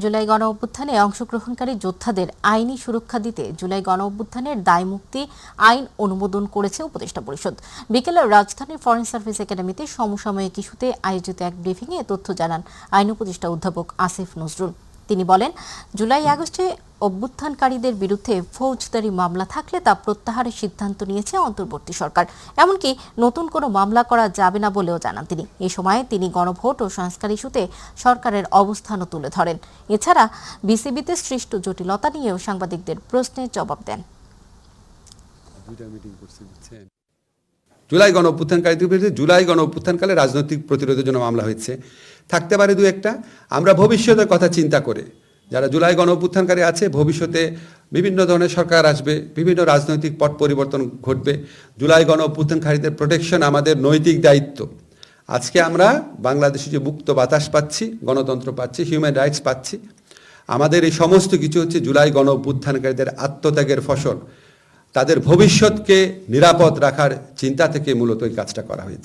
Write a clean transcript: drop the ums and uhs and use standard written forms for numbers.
জুলাই গণ অভ্যুত্থানে অংশগ্রহণকারী যোদ্ধাদের আইনি সুরক্ষা দিতে জুলাই গণ অভ্যুত্থানের দায়মুক্তি আইন অনুমোদন করেছে উপদেষ্টা পরিষদ। বিকেলে রাজধানীর ফরেন সার্ভিস একাডেমিতে সমসাময়িক ইস্যুতে আয়োজিত এক ব্রিফিংয়ে এ তথ্য জানান আইন উপদেষ্টা অধ্যাপক আসিফ নজরুল। তিনি বলেন, জুলাই আগস্টে অভ্যুত্থানকারীদের বিরুদ্ধে ফৌজদারি মামলা থাকলে তা প্রত্যাহারের সিদ্ধান্ত নিয়েছে অন্তর্বর্তী সরকার। এমনকি নতুন কোনো মামলা করা যাবে না বলেও জানান তিনি। এ সময় তিনি গণভোট ও সংস্কার ইস্যুতে সরকারের অবস্থানও তুলে ধরেন। এছাড়া বিসিবিতে সৃষ্ট জটিলতা নিয়েও সাংবাদিকদের প্রশ্নের জবাব দেন। জুলাই গণ অভ্যুত্থানকারীদের বিরুদ্ধে জুলাই গণ অভ্যুত্থানকালে রাজনৈতিক প্রতিরোধের জন্য মামলা হয়েছে, থাকতে পারে দু একটা। আমরা ভবিষ্যতের কথা চিন্তা করে যারা জুলাই গণ অভ্যুত্থানকারী আছে, ভবিষ্যতে বিভিন্ন ধরনের সরকার আসবে, বিভিন্ন রাজনৈতিক পট পরিবর্তন ঘটবে। জুলাই গণ অভ্যুত্থানকারীদের প্রোটেকশন আমাদের নৈতিক দায়িত্ব। আজকে আমরা বাংলাদেশে যে মুক্ত বাতাস পাচ্ছি, গণতন্ত্র পাচ্ছি, হিউম্যান রাইটস পাচ্ছি, আমাদের এই সমস্ত কিছু হচ্ছে জুলাই গণ অভ্যুত্থানকারীদের আত্মত্যাগের ফসল। তাদের ভবিষ্যৎকে নিরাপদ রাখার চিন্তা থেকে মূলত এই কাজটা করা হয়েছে।